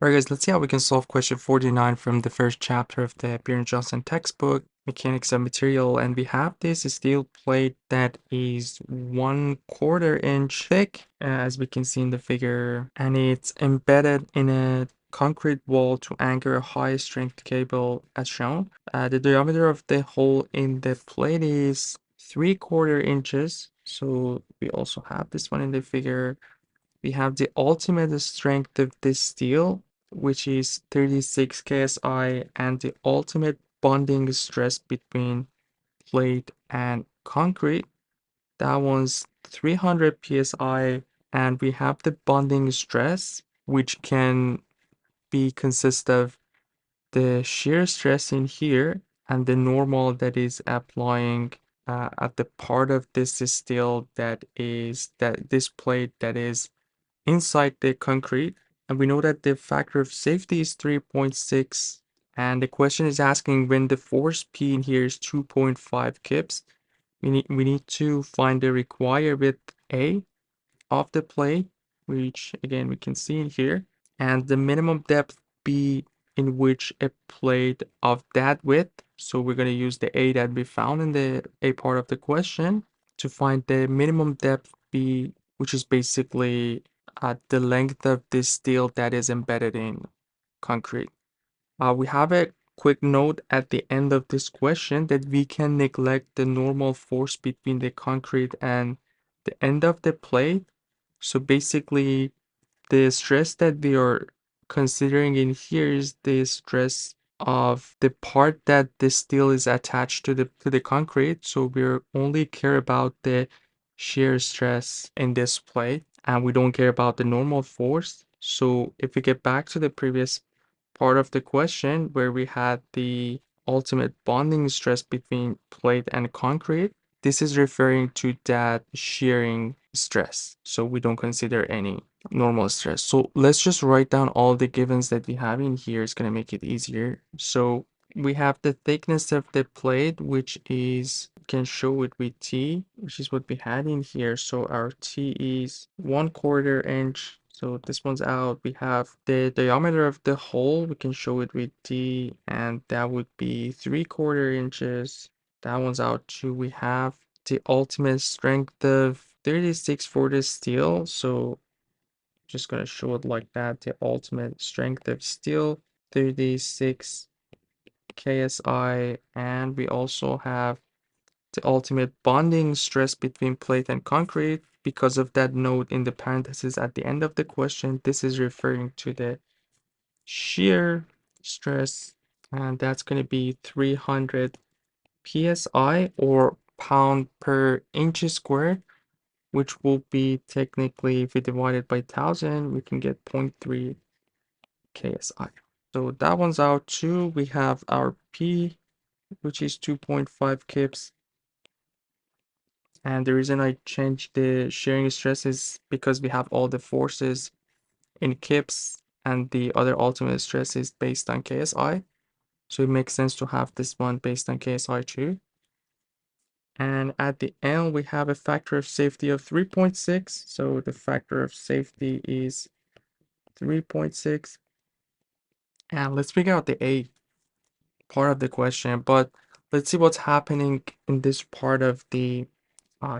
Alright guys, let's see how we can solve question 49 from the first chapter of the Johnston textbook, Mechanics of Material, and we have this steel plate that is 1/4 inch thick, as we can see in the figure, and it's embedded in a concrete wall to anchor a high strength cable as shown. The diameter of the hole in the plate is 3/4 inches, so we also have this one in the figure. We have the ultimate strength of this steel, which is 36 ksi, and the ultimate bonding stress between plate and concrete, that one's 300 psi, and we have the bonding stress, which can be consist of the shear stress in here and the normal that is applying at the part of this steel that this plate that is inside the concrete, and we know that the factor of safety is 3.6, and the question is asking when the force P in here is 2.5 kips. We need to find the required width A of the plate, which again we can see in here, and the minimum depth B in which a plate of that width. So we're going to use the A that we found in the A part of the question to find the minimum depth B, which is basically the length of this steel that is embedded in concrete. We have a quick note at the end of this question that we can neglect the normal force between the concrete and the end of the plate. So basically, the stress that we are considering in here is the stress of the part that the steel is attached to the concrete. So we're only care about the shear stress in this plate, and we don't care about the normal force. So if we get back to the previous part of the question where we had the ultimate bonding stress between plate and concrete, this is referring to that shearing stress. So we don't consider any normal stress. So let's just write down all the givens that we have in here. It's going to make it easier. So we have the thickness of the plate, which is, can show it with T, which is what we had in here. So our T is 1/4 inch. So this one's out. We have the diameter of the hole. We can show it with D, and that would be 3/4 inches. That one's out too. We have the ultimate strength of 36 for the steel. So just gonna show it like that. The ultimate strength of steel, 36 ksi, and we also have the ultimate bonding stress between plate and concrete. Because of that note in the parentheses at the end of the question, this is referring to the shear stress, and that's going to be 300 psi, or pound per inch squared, which will be technically, if we divide it by 1000, we can get 0.3 ksi. So that one's out too. We have our P, which is 2.5 kips. And the reason I changed the shearing stress is because we have all the forces in kips, and the other ultimate stress is based on KSI. So it makes sense to have this one based on KSI too. And at the end, we have a factor of safety of 3.6. So the factor of safety is 3.6. And let's figure out the A part of the question, but let's see what's happening in this part of the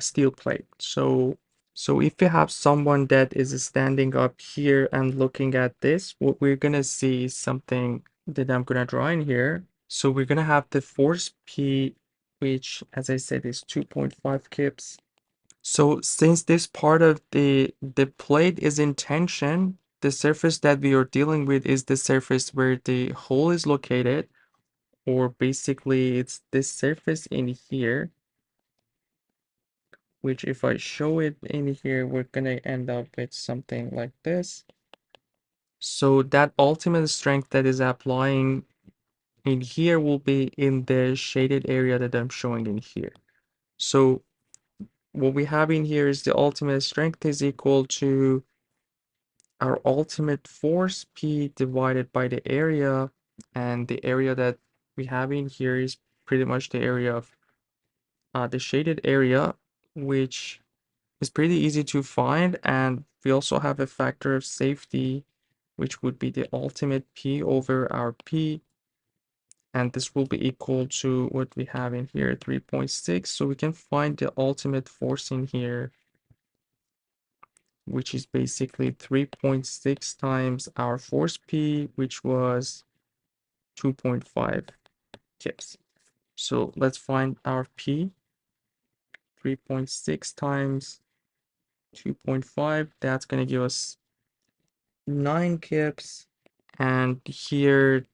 steel plate. So if you have someone that is standing up here and looking at this, what we're gonna see is something that I'm gonna draw in here. So we're gonna have the force P, which, as I said, is 2.5 kips. So since this part of the plate is in tension, the surface that we are dealing with is the surface where the hole is located, or basically it's this surface in here, which if I show it in here, we're gonna end up with something like this. So that ultimate strength that is applying in here will be in the shaded area that I'm showing in here. So what we have in here is the ultimate strength is equal to our ultimate force P divided by the area, and the area that we have in here is pretty much the area of the shaded area, which is pretty easy to find. And we also have a factor of safety which would be the ultimate P over our P. And this will be equal to what we have in here, 3.6. So we can find the ultimate force in here, which is basically 3.6 times our force P, which was 2.5 kips. So let's find our P. 3.6 times 2.5, that's going to give us 9 kips. And here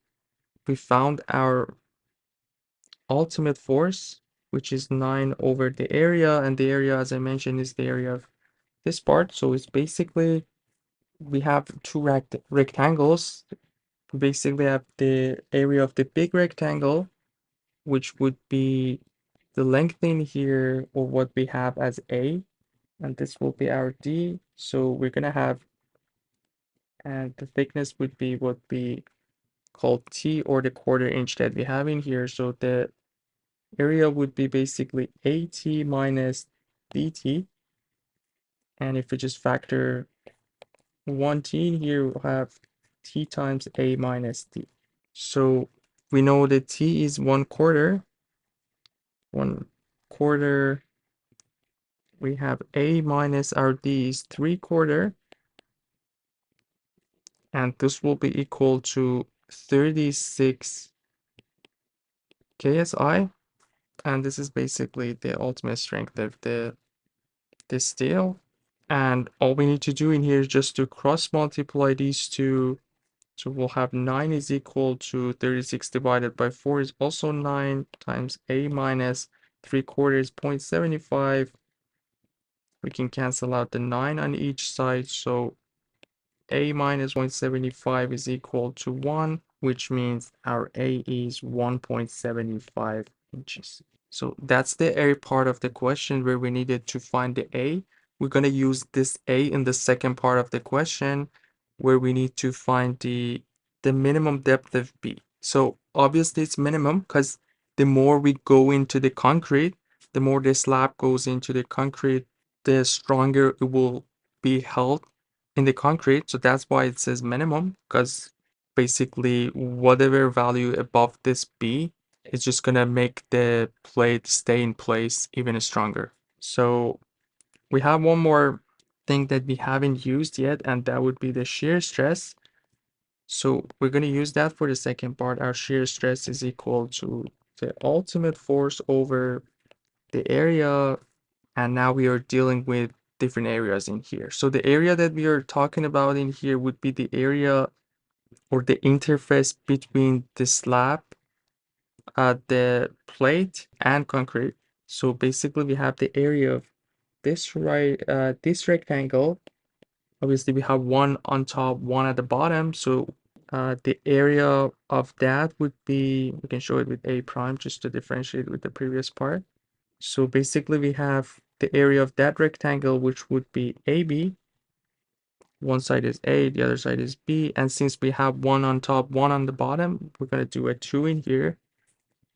we found our ultimate force, which is 9 over the area. And the area, as I mentioned, is the area of this part. So it's basically, we have two rectangles. We basically have the area of the big rectangle, which would be the length in here, or what we have as A. And this will be our D. So we're going to have, and the thickness would be what we call T, or the quarter inch that we have in here. So the area would be basically AT minus DT. And if we just factor 1T in here, we'll have T times A minus D. So we know that T is 1/4. 1/4. We have A minus our D is 3/4. And this will be equal to 36 KSI. And this is basically the ultimate strength of this steel. And all we need to do in here is just to cross multiply these two. So we'll have 9 is equal to 36 divided by 4 is also 9 times A minus 3/4 0.75. We can cancel out the 9 on each side. So A minus 0.75 is equal to 1, which means our A is 1.75 inches. So that's the A part of the question where we needed to find the A. We're going to use this A in the second part of the question where we need to find the minimum depth of B. So obviously it's minimum because the more we go into the concrete, the more the slab goes into the concrete, the stronger it will be held in the concrete. So that's why it says minimum, because basically whatever value above this B is just gonna make the plate stay in place even stronger. So we have one more thing that we haven't used yet, and that would be the shear stress. So we're going to use that for the second part. Our shear stress is equal to the ultimate force over the area. And now we are dealing with different areas in here. So the area that we are talking about in here would be the area or the interface between the slab, the plate, and concrete. So basically we have the area of this this rectangle. Obviously we have one on top, one at the bottom. So the area of that would be, we can show it with A prime just to differentiate with the previous part. So basically we have the area of that rectangle, which would be AB. One side is A, the other side is B. And since we have one on top, one on the bottom, we're going to do a 2 in here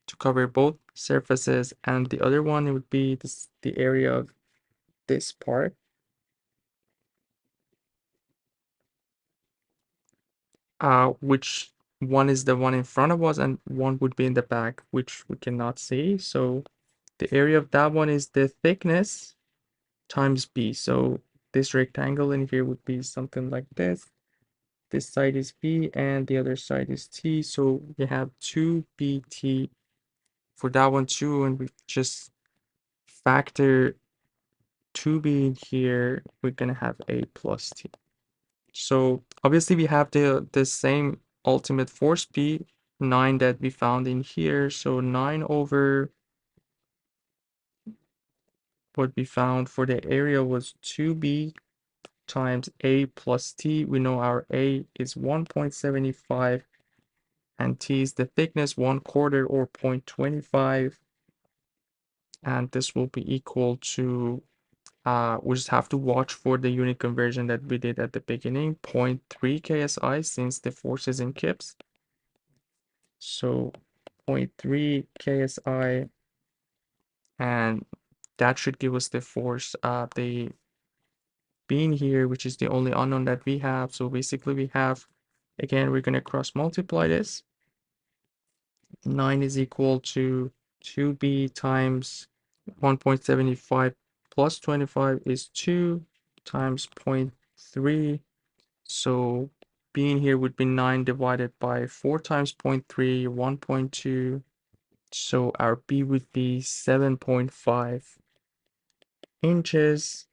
to cover both surfaces. And the other one would be the area of this part. Which one is the one in front of us and one would be in the back, which we cannot see. So the area of that one is the thickness times B. So this rectangle in here would be something like this. This side is B and the other side is T. So we have 2BT for that one too. And we just factor 2B in here. We're going to have A plus T. So obviously we have the same ultimate force P, 9 that we found in here. So 9 over what we found for the area was 2B times A plus T. We know our A is 1.75 and T is the thickness, 1/4 or 0.25. And this will be equal to, we just have to watch for the unit conversion that we did at the beginning, 0.3 KSI since the force is in kips. So 0.3 KSI, and that should give us the force, the being here, which is the only unknown that we have. So basically we have Again, we're going to cross multiply this. 9 is equal to 2b times 1.75 plus 25 is 2 times 0.3. So b in here would be 9 divided by 4 times 0.3, 1.2. So our b would be 7.5 inches.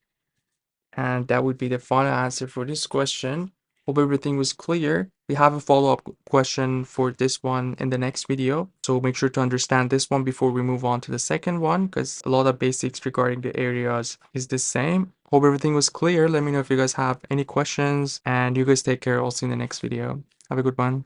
And that would be the final answer for this question. Hope everything was clear. We have a follow-up question for this one in the next video. So make sure to understand this one before we move on to the second one, because a lot of basics regarding the areas is the same. Hope everything was clear. Let me know if you guys have any questions, and you guys take care. I'll see you in the next video. Have a good one.